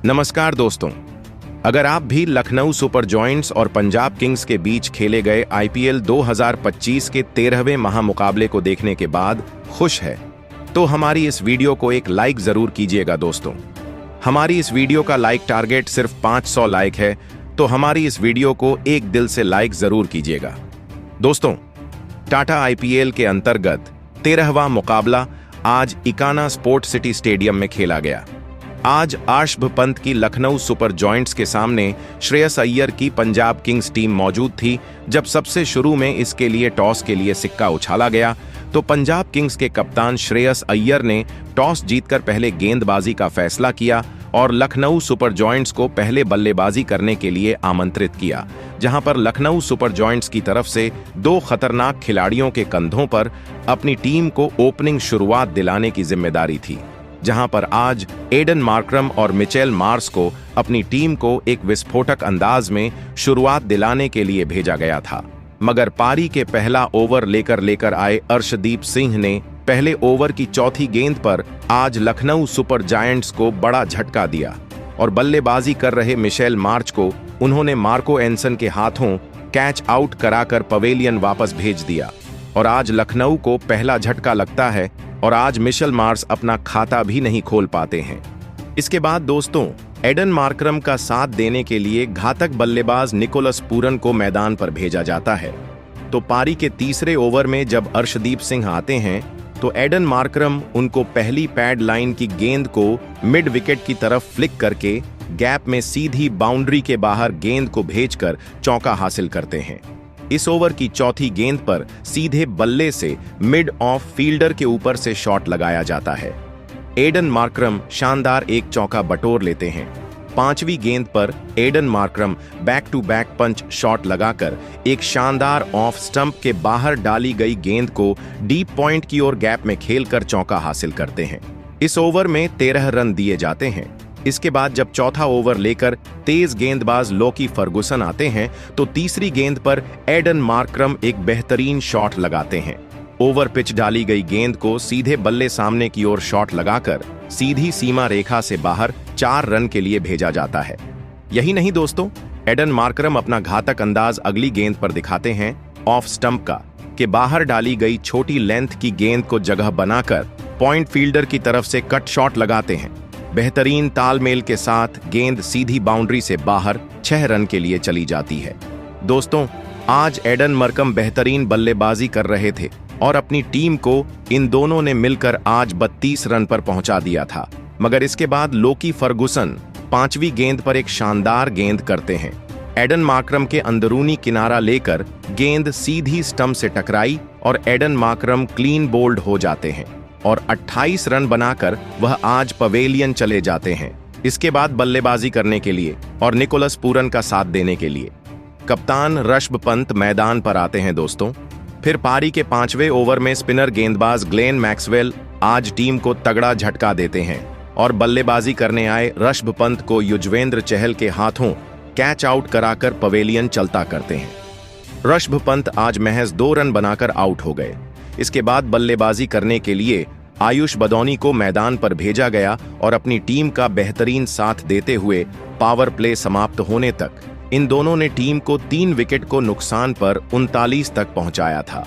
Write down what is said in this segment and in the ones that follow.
नमस्कार दोस्तों, अगर आप भी लखनऊ सुपर जॉयंट्स और पंजाब किंग्स के बीच खेले गए आईपीएल 2025 के 13वें महामुकाबले को देखने के बाद खुश है तो हमारी इस वीडियो को एक लाइक जरूर कीजिएगा दोस्तों। हमारी इस वीडियो का लाइक टारगेट सिर्फ 500 लाइक है, तो हमारी इस वीडियो को एक दिल से लाइक जरूर कीजिएगा। दोस्तों, टाटा आईपीएल के अंतर्गत 13वां मुकाबला आज इकाना स्पोर्ट सिटी स्टेडियम में खेला गया। आज ऋषभ पंत की लखनऊ सुपर जॉयंट्स के सामने श्रेयस अय्यर की पंजाब किंग्स टीम मौजूद थी। जब सबसे शुरू में इसके लिए टॉस के लिए सिक्का उछाला गया तो पंजाब किंग्स के कप्तान श्रेयस अय्यर ने टॉस जीतकर पहले गेंदबाजी का फैसला किया और लखनऊ सुपर जॉयंट्स को पहले बल्लेबाजी करने के लिए आमंत्रित किया, जहां पर लखनऊ सुपर जॉयंट्स की तरफ से दो खतरनाक खिलाड़ियों के कंधों पर अपनी टीम को ओपनिंग शुरुआत दिलाने की जिम्मेदारी थी, जहां पर आज एडन मार्क्रम और मिचेल मार्श को अपनी टीम को एक विस्फोटक अंदाज में शुरुआत दिलाने के लिए भेजा गया था। मगर पारी के पहला ओवर लेकर आए अर्शदीप सिंह ने पहले ओवर की चौथी गेंद पर आज लखनऊ सुपर जायंट्स को बड़ा झटका दिया और बल्लेबाजी कर रहे मिचेल मार्श को उन्होंने मार्को एंसन के हाथों कैच आउट कराकर पवेलियन वापस भेज दिया और आज लखनऊ को पहला झटका लगता है और आज मिचेल मार्श अपना खाता भी नहीं खोल पाते हैं। इसके बाद दोस्तों, एडन मार्क्रम का साथ देने के लिए घातक बल्लेबाज निकोलस पूरन को मैदान पर भेजा जाता है। तो पारी के तीसरे ओवर में जब अर्शदीप सिंह आते हैं तो एडन मार्क्रम उनको पहली पैड लाइन की गेंद को मिड विकेट की तरफ फ्लिक करके गैप में सीधी बाउंड्री के बाहर गेंद को भेजकर चौका हासिल करते हैं। इस ओवर की चौथी गेंद पर सीधे बल्ले से मिड ऑफ फील्डर के ऊपर से शॉट लगाया जाता है। एडन मार्क्रम शानदार एक चौका बटोर लेते हैं। पांचवी गेंद पर Aiden Markram back to back punch shot लगाकर एक शानदार ऑफ स्टंप के बाहर डाली गई गेंद को डीप पॉइंट की ओर गैप में खेलकर चौका हासिल करते हैं। इस ओवर में 13 रन दिए जाते हैं। इसके बाद जब चौथा ओवर लेकर तेज गेंदबाज लोकी फर्गुसन आते हैं तो तीसरी गेंद पर एडन मार्क्रम एक बेहतरीन शॉट लगाते हैं। ओवर पिच डाली गई गेंद को सीधे बल्ले सामने की ओर शॉट लगाकर सीधी सीमा रेखा से बाहर 4 रन के लिए भेजा जाता है। यही नहीं दोस्तों, एडन मार्क्रम अपना घातक अंदाज अगली गेंद पर दिखाते हैं ऑफ स्टंप का कि बाहर डाली गई छोटी लेंथ की गेंद को जगह बनाकर पॉइंट फील्डर की तरफ से कट शॉट लगाते हैं। बेहतरीन तालमेल के साथ गेंद सीधी बाउंड्री से बाहर 6 रन के लिए चली जाती है। दोस्तों, आज एडन मार्क्रम बेहतरीन बल्लेबाजी कर रहे थे और अपनी टीम को इन दोनों ने मिलकर आज 32 रन पर पहुंचा दिया था। मगर इसके बाद लोकी फर्गुसन 5वीं गेंद पर एक शानदार गेंद करते हैं। एडन मार्क्रम के अंदरूनी किनारा लेकर गेंद सीधी स्टंप से टकराई और एडन मार्क्रम क्लीन बोल्ड हो जाते हैं और 28 रन बनाकर वह आज पवेलियन चले जाते हैं। इसके बाद बल्लेबाजी करने के लिए और निकोलस पूरन का साथ देने के लिए कप्तान ऋषभ पंत मैदान पर आते हैं। दोस्तों, फिर पारी के 5वें ओवर में स्पिनर गेंदबाज ग्लेन मैक्सवेल आज टीम को तगड़ा झटका देते हैं और बल्लेबाजी करने आए ऋषभ पंत को युजवेंद्र चहल के हाथों कैच आउट कराकर पवेलियन चलता करते हैं। ऋषभ पंत आज महज 2 रन बनाकर आउट हो गए। इसके बाद बल्लेबाजी करने के लिए आयुष बदौनी को मैदान पर भेजा गया और अपनी टीम का बेहतरीन साथ देते हुए पावर प्ले समाप्त होने तक इन दोनों ने टीम को 3 विकेट को नुकसान पर 39 तक पहुंचाया था।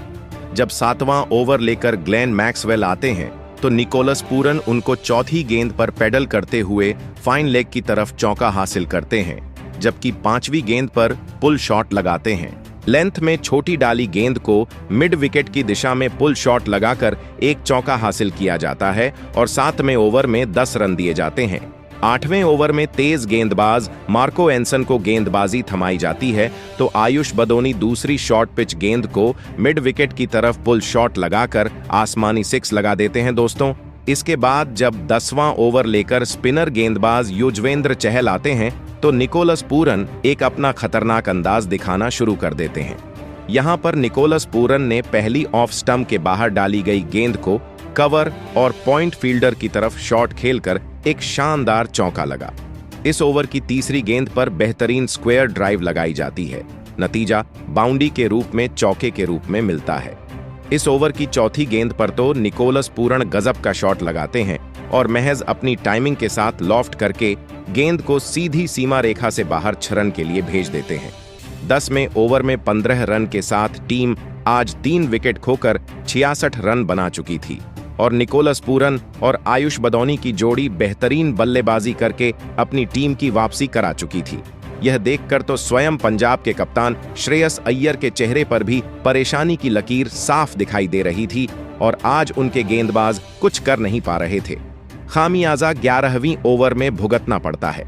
जब 7वां ओवर लेकर ग्लेन मैक्सवेल आते हैं तो निकोलस पूरन उनको चौथी गेंद पर पेडल करते हुए फाइन लेग की तरफ चौका हासिल करते हैं, जबकि 5वीं गेंद पर पुल शॉट लगाते हैं। लेंथ में छोटी डाली गेंद को मिड विकेट की दिशा में पुल शॉट लगाकर एक चौका हासिल किया जाता है और 7वें ओवर में 10 रन दिए जाते हैं। 8वें ओवर में तेज गेंदबाज मार्को एंसन को गेंदबाजी थमाई जाती है तो आयुष बदौनी दूसरी शॉर्ट पिच गेंद को मिड विकेट की तरफ पुल शॉट लगाकर आसमानी 6 लगा देते हैं। दोस्तों, इसके बाद जब 10वां ओवर लेकर स्पिनर गेंदबाज युजवेंद्र चहल आते हैं तो निकोलस पूरन एक अपना खतरनाक अंदाज दिखाना शुरू कर देते हैं। यहां पर निकोलस पूरन ने पहली ऑफ स्टंप के बाहर डाली गई गेंद को कवर और पॉइंट फील्डर की तरफ शॉट खेलकर एक शानदार चौका लगा। इस ओवर की तीसरी गेंद पर बेहतरीन स्क्वायर ड्राइव लगाई जाती है। नतीजा बाउंड्री के रूप में चौके के रूप में मिलता है। इस ओवर की चौथी गेंद पर तो निकोलस पूरन गजब का शॉट लगाते हैं और महज अपनी टाइमिंग के साथ लॉफ्ट करके गेंद को सीधी सीमा रेखा से बाहर 6 रन के लिए भेज देते हैं। 10वें ओवर में 15 रन के साथ टीम आज 3 विकेट खोकर 66 रन बना चुकी थी और निकोलस पूरन और आयुष बदौनी की जोड़ी बेहतरीन बल्लेबाजी करके अपनी टीम की वापसी करा चुकी थी। यह देखकर तो स्वयं पंजाब के कप्तान श्रेयस अय्यर के चेहरे पर भी परेशानी की लकीर साफ दिखाई दे रही थी और आज उनके गेंदबाज कुछ कर नहीं पा रहे थे। खामियाजा 11वीं ओवर में भुगतना पड़ता है।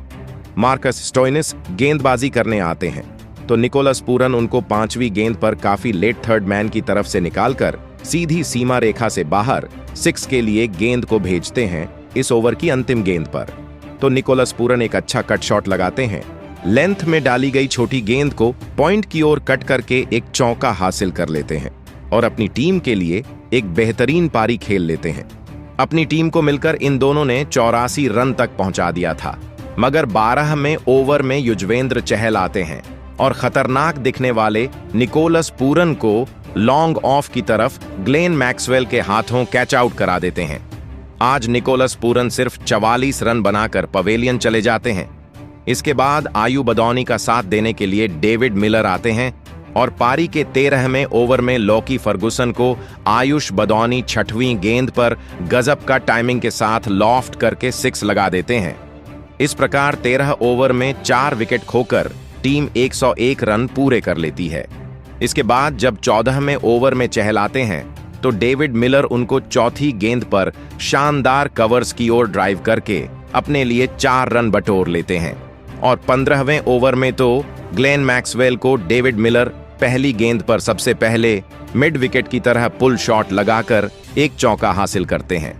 मार्कस स्टोइनिस गेंदबाजी करने आते हैं तो निकोलस पूरन उनको 5वीं गेंद पर काफी लेट थर्ड मैन की तरफ से निकालकर सीधी सीमा रेखा से बाहर 6 के लिए गेंद को भेजते हैं। इस ओवर की अंतिम गेंद पर तो निकोलस पूरन एक अच्छा कट शॉट लगाते हैं, लेंथ में डाली गई छोटी गेंद को पॉइंट की ओर कट करके एक चौका हासिल कर लेते हैं और अपनी टीम के लिए एक बेहतरीन पारी खेल लेते हैं। अपनी टीम को मिलकर इन दोनों ने 84 रन तक पहुंचा दिया था, मगर 12वें ओवर में युजवेंद्र चहल आते हैं और खतरनाक दिखने वाले निकोलस पूरन को लॉन्ग ऑफ की तरफ ग्लेन मैक्सवेल के हाथों कैच आउट करा देते हैं। आज निकोलस पूरन सिर्फ 44 रन बनाकर पवेलियन चले जाते हैं। इसके बाद आयु बदौनी का साथ देने के लिए डेविड मिलर आते हैं और पारी के 13वें ओवर में लॉकी फर्गुसन को आयुष बदौनी 6वीं गेंद पर गजब का टाइमिंग के साथ लॉफ्ट करके 6 लगा देते हैं। इस प्रकार 13 ओवर में 4 विकेट खोकर टीम 101 रन पूरे कर लेती है। इसके बाद जब 14वें ओवर में चहल आते हैं तो डेविड मिलर उनको चौथी गेंद पर शानदार कवर्स की ओर ड्राइव करके अपने लिए 4 रन बटोर लेते हैं और 15वें ओवर में तो ग्लेन मैक्सवेल को डेविड मिलर पहली गेंद पर सबसे पहले मिड विकेट की तरह पुल शॉट लगाकर एक चौका हासिल करते हैं।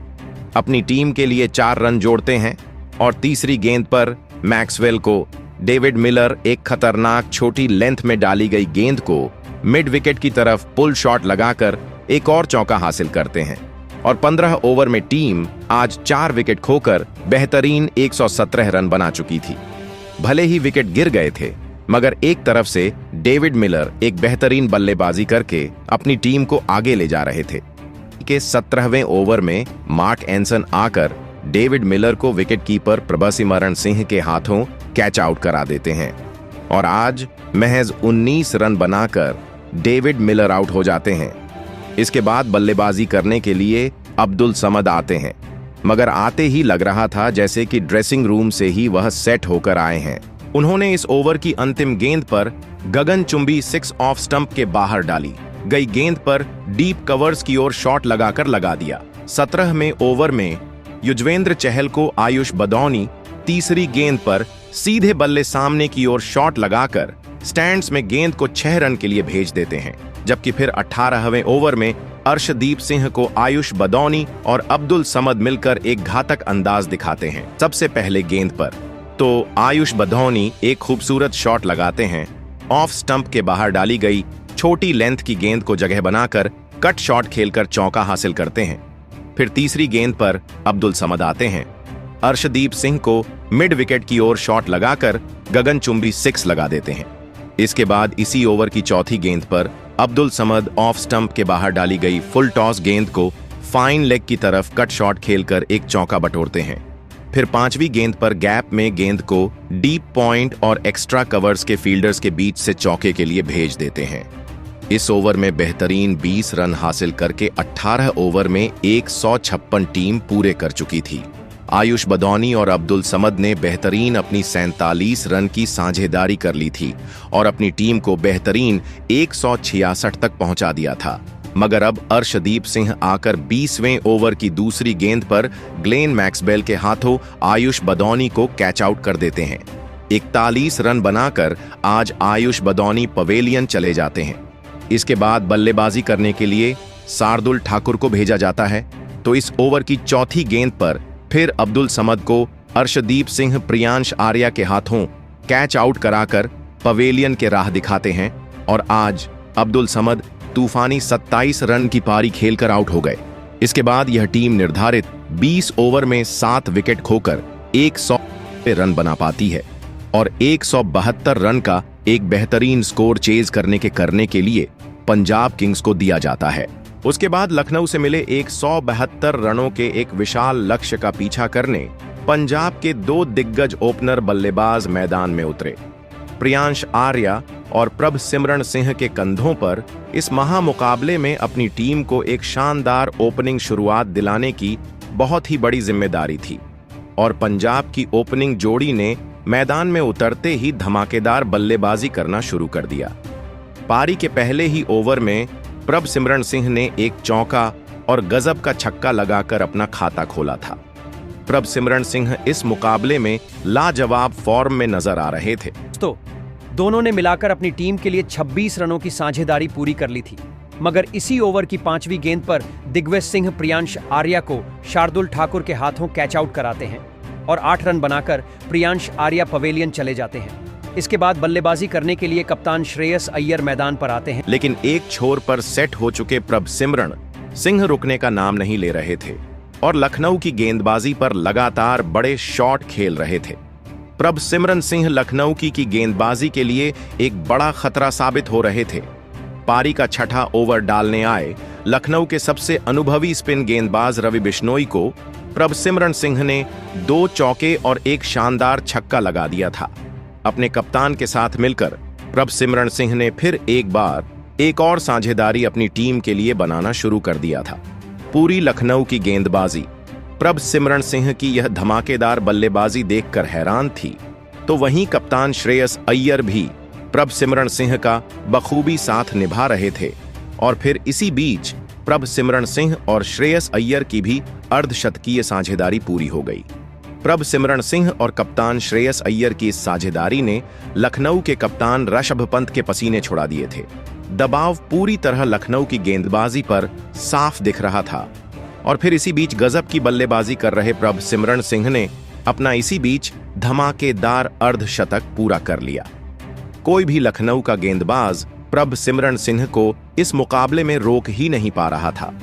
अपनी टीम के लिए 4 रन जोड़ते हैं और तीसरी गेंद पर मैक्सवेल को डेविड मिलर एक खतरनाक छोटी लेंथ में डाली गई गेंद को मिड विकेट की तरफ पुल शॉट लगाकर एक और चौका हासिल करते हैं और 15 ओवर में टीम आज 4 विकेट खोकर बेहतरीन 117 रन बना चुकी थी। भले ही विकेट गिर गए थे, मगर एक तरफ से डेविड मिलर एक बेहतरीन बल्लेबाजी करके अपनी टीम को आगे ले जा रहे थे कि 17वें ओवर में मार्क एंसन आकर डेविड मिलर को विकेटकीपर प्रभसिमरण सिंह के हाथों कैच आउट करा देते हैं और आज महज 19 रन बनाकर डेविड मिलर आउट हो जाते हैं। इसके बाद बल्लेबाजी करने के लिए अब्दुल समद आते हैं, मगर आते ही लग रहा था जैसे कि ड्रेसिंग रूम से ही वह सेट होकर आए हैं। उन्होंने इस ओवर की अंतिम गेंद पर गगनचुंबी 6 ऑफ स्टंप के बाहर डाली गई गेंद पर डीप कवर्स की ओर शॉट लगाकर लगा दिया। 17वें ओवर में युजवेंद्र चहल को आयुष बदौनी तीसरी गेंद पर सीधे बल्ले सामने की ओर शॉट लगाकर स्टैंड्स में गेंद को 6 रन के लिए भेज देते हैं, जबकि फिर 18वें ओवर में अर्शदीप सिंह को आयुष बदौनी और अब्दुल समद मिलकर एक घातक अंदाज दिखाते हैं। सबसे पहले गेंद पर तो आयुष बदौनी एक खूबसूरत शॉट लगाते हैं, ऑफ स्टंप के बाहर डाली गई छोटी लेंथ की गेंद को जगह बनाकर कट शॉट खेलकर चौका हासिल करते हैं। फिर तीसरी गेंद पर अब्दुल समद आते हैं, अर्शदीप सिंह को मिड विकेट की ओर शॉट लगाकर गगनचुंबी 6 लगा देते हैं। इसके बाद इसी ओवर की चौथी गेंद पर अब्दुल समद ऑफ स्टंप के बाहर डाली गई फुल टॉस गेंद को फाइन लेग की तरफ कट शॉट खेलकर एक चौका बटोरते हैं। फिर 5वीं गेंद पर गैप में गेंद को डीप पॉइंट और एक्स्ट्रा कवर्स के फील्डर्स के बीच से चौके के लिए भेज देते हैं। इस ओवर में बेहतरीन 20 रन हासिल करके 18 ओवर में 156 टीम पूरे कर चुकी थी। आयुष बदौनी और अब्दुल समद ने बेहतरीन अपनी 47 रन की साझेदारी कर ली थी और अपनी टीम को बेहतरीन 166 तक पहुंचा दिया था, मगर अब अर्शदीप सिंह आकर 20वें ओवर की दूसरी गेंद पर ग्लेन मैक्सवेल के हाथों आयुष बदौनी को कैच आउट कर देते हैं। 41 रन बनाकर आज आयुष बदौनी पवेलियन चले जाते हैं। इसके बाद बल्लेबाजी करने के लिए शार्दुल ठाकुर को भेजा जाता है, तो इस ओवर की चौथी गेंद पर फिर अब्दुल समद को अर्शदीप सिंह प्रियांश आर्या के हाथों कैच आउट कराकर पवेलियन के राह दिखाते हैं और आज अब्दुल समद तूफानी 27 रन की पारी खेलकर आउट हो गए। इसके बाद यह टीम निर्धारित 20 ओवर में 7 विकेट खोकर 100 रन बना पाती है और 172 रन का एक बेहतरीन स्कोर चेज करने के लिए पंजाब किंग्स को दिया जाता है। उसके बाद लखनऊ से मिले 172 रनों के एक विशाल लक्ष्य का पीछा करने पंजाब के दो दिग्गज ओपनर बल्लेबाज मैदान में उतरे। प्रियांश आर्या और प्रभ सिमरण सिंह के कंधों पर इस महामुकाबले में अपनी टीम को एक शानदार ओपनिंग शुरुआत दिलाने की बहुत ही बड़ी जिम्मेदारी थी और पंजाब की ओपनिंग जोड़ी ने मैदान में उतरते ही धमाकेदार बल्लेबाजी करना शुरू कर दिया। पारी के पहले ही ओवर में प्रभ सिमरण सिंह ने एक चौका और गजब का छक्का लगाकर अपना खाता खोला था। प्रभ सिमरण सिंह इस मुकाबले में लाजवाब फॉर्म में नजर आ रहे थे। तो दोनों ने मिलाकर अपनी टीम के लिए 26 रनों की साझेदारी पूरी कर ली थी, मगर इसी ओवर की 5वीं गेंद पर दिग्विजय सिंह प्रियांश आर्या को शार्दुल ठाकुर के हाथों कैच आउट कराते हैं और 8 रन बनाकर प्रियांश आर्या पवेलियन चले जाते हैं। इसके बाद बल्लेबाजी करने के लिए कप्तान श्रेयस अय्यर मैदान पर आते हैं, लेकिन एक छोर पर सेट हो चुके प्रभ सिमरण सिंह रुकने का नाम नहीं ले रहे थे और लखनऊ की गेंदबाजी पर लगातार बड़े शॉट खेल रहे थे। प्रभ सिमरण सिंह लखनऊ की गेंदबाजी के लिए एक बड़ा खतरा साबित हो रहे थे। पारी का छठा ओवर डालने आए लखनऊ के सबसे अनुभवी स्पिन गेंदबाज रवि बिश्नोई को प्रभ सिमरण सिंह ने 2 चौके और एक शानदार छक्का लगा दिया था। अपने कप्तान के साथ मिलकर प्रभ सिमरण सिंह ने फिर एक बार एक और साझेदारी अपनी टीम के लिए बनाना शुरू कर दिया था। पूरी लखनऊ की गेंदबाजी प्रभ सिमरण सिंह की यह धमाकेदार बल्लेबाजी देखकर हैरान थी, तो वहीं कप्तान श्रेयस अय्यर भी प्रभ सिमरण सिंह का बखूबी साथ निभा रहे थे और फिर इसी बीच प्रभ सिमरण सिंह और श्रेयस अय्यर की भी अर्धशतकीय साझेदारी पूरी हो गई। प्रभ सिमरण सिंह और कप्तान श्रेयस अय्यर की इस साझेदारी ने लखनऊ के कप्तान ऋषभ पंत के पसीने छुड़ा दिए थे। दबाव पूरी तरह लखनऊ की गेंदबाजी पर साफ दिख रहा था और फिर इसी बीच गजब की बल्लेबाजी कर रहे प्रभ सिमरण सिंह ने अपना इसी बीच धमाकेदार अर्धशतक पूरा कर लिया। कोई भी लखनऊ का गेंदबाज प्रभ सिमरण सिंह को इस मुकाबले में रोक ही नहीं पा रहा था।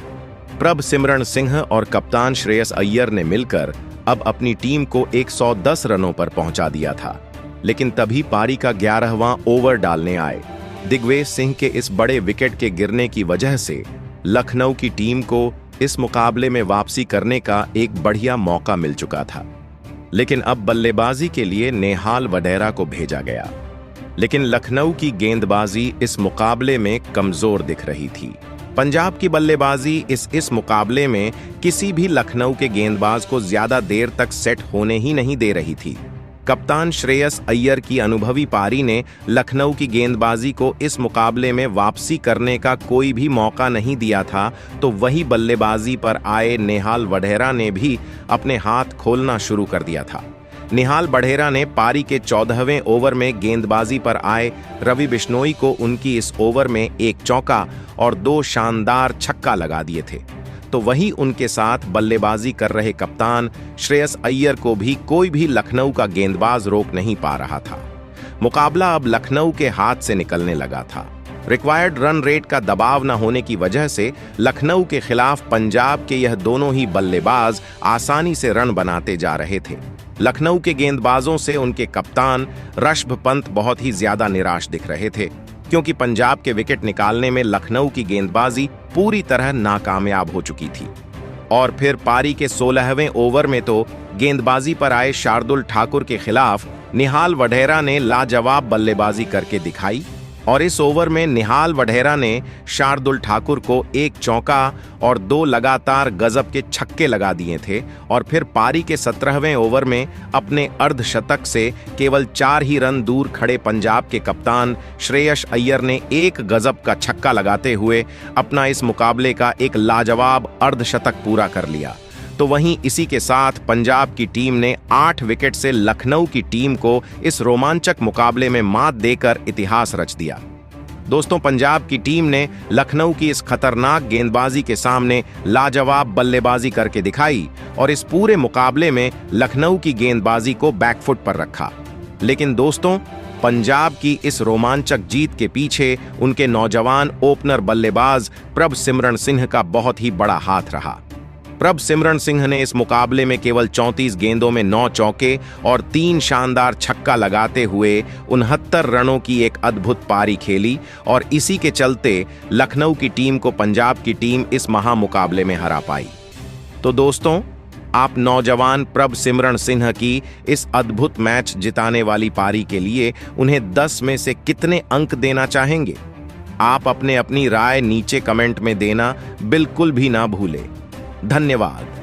प्रभ सिमरण सिंह और कप्तान श्रेयस अय्यर ने मिलकर अब अपनी टीम को 110 रनों पर पहुंचा दिया था, लेकिन तभी पारी का 11वां ओवर डालने आए दिग्विजय सिंह के इस बड़े विकेट के गिरने की वजह से लखनऊ की टीम को इस मुकाबले में वापसी करने का एक बढ़िया मौका मिल चुका था। लेकिन अब बल्लेबाजी के लिए नेहाल वडेरा को भेजा गया, लेकिन लखनऊ की गेंदबाजी इस मुकाबले में कमजोर दिख रही थी। पंजाब की बल्लेबाजी इस मुकाबले में किसी भी लखनऊ के गेंदबाज को ज्यादा देर तक सेट होने ही नहीं दे रही थी। कप्तान श्रेयस अय्यर की अनुभवी पारी ने लखनऊ की गेंदबाजी को इस मुकाबले में वापसी करने का कोई भी मौका नहीं दिया था, तो वही बल्लेबाजी पर आए नेहाल वडेरा ने भी अपने हाथ खोलना शुरू कर दिया था। नेहाल वडेरा ने पारी के 14वें ओवर में गेंदबाजी पर आए रवि बिश्नोई को उनकी इस ओवर में एक चौका और 2 शानदार छक्का लगा दिए थे, तो वहीं उनके साथ बल्लेबाजी कर रहे कप्तान श्रेयस अय्यर को भी कोई भी लखनऊ का गेंदबाज रोक नहीं पा रहा था। मुकाबला अब लखनऊ के हाथ से निकलने लगा था। रिक्वायर्ड रन रेट का दबाव न होने की वजह से लखनऊ के खिलाफ पंजाब के यह दोनों ही बल्लेबाज आसानी से रन बनाते जा रहे थे। लखनऊ के गेंदबाजों से उनके कप्तान ऋषभ पंत बहुत ही ज्यादा निराश दिख रहे थे, क्योंकि पंजाब के विकेट निकालने में लखनऊ की गेंदबाजी पूरी तरह नाकामयाब हो चुकी थी। और फिर पारी के 16वें ओवर में तो गेंदबाजी पर आए शार्दुल ठाकुर के खिलाफ नेहाल वडेरा ने लाजवाब बल्लेबाजी करके दिखाई और इस ओवर में नेहाल वडेरा ने शार्दुल ठाकुर को एक चौका और 2 लगातार गजब के छक्के लगा दिए थे और फिर पारी के 17वें ओवर में अपने अर्धशतक से केवल 4 ही रन दूर खड़े पंजाब के कप्तान श्रेयस अय्यर ने एक गजब का छक्का लगाते हुए अपना इस मुकाबले का एक लाजवाब अर्धशतक पूरा कर लिया। तो वहीं इसी के साथ पंजाब की टीम ने 8 विकेट से लखनऊ की टीम को इस रोमांचक मुकाबले में मात देकर इतिहास रच दिया। दोस्तों, पंजाब की टीम ने लखनऊ की इस खतरनाक गेंदबाजी के सामने लाजवाब बल्लेबाजी करके दिखाई और इस पूरे मुकाबले में लखनऊ की गेंदबाजी को बैकफुट पर रखा। लेकिन दोस्तों, पंजाब की इस रोमांचक जीत के पीछे उनके नौजवान ओपनर बल्लेबाज प्रभ सिमरण सिंह का बहुत ही बड़ा हाथ रहा। प्रभ सिमरण सिंह ने इस मुकाबले में केवल 34 गेंदों में 9 चौके और 3 शानदार छक्का लगाते हुए 69 रनों की एक अद्भुत पारी खेली और इसी के चलते लखनऊ की टीम को पंजाब की टीम इस महामुकाबले में हरा पाई। तो दोस्तों, आप नौजवान प्रभ सिमरण सिंह की इस अद्भुत मैच जिताने वाली पारी के लिए उन्हें 10 में से कितने अंक देना चाहेंगे? आप अपनी राय नीचे कमेंट में देना बिल्कुल भी ना भूलें। धन्यवाद।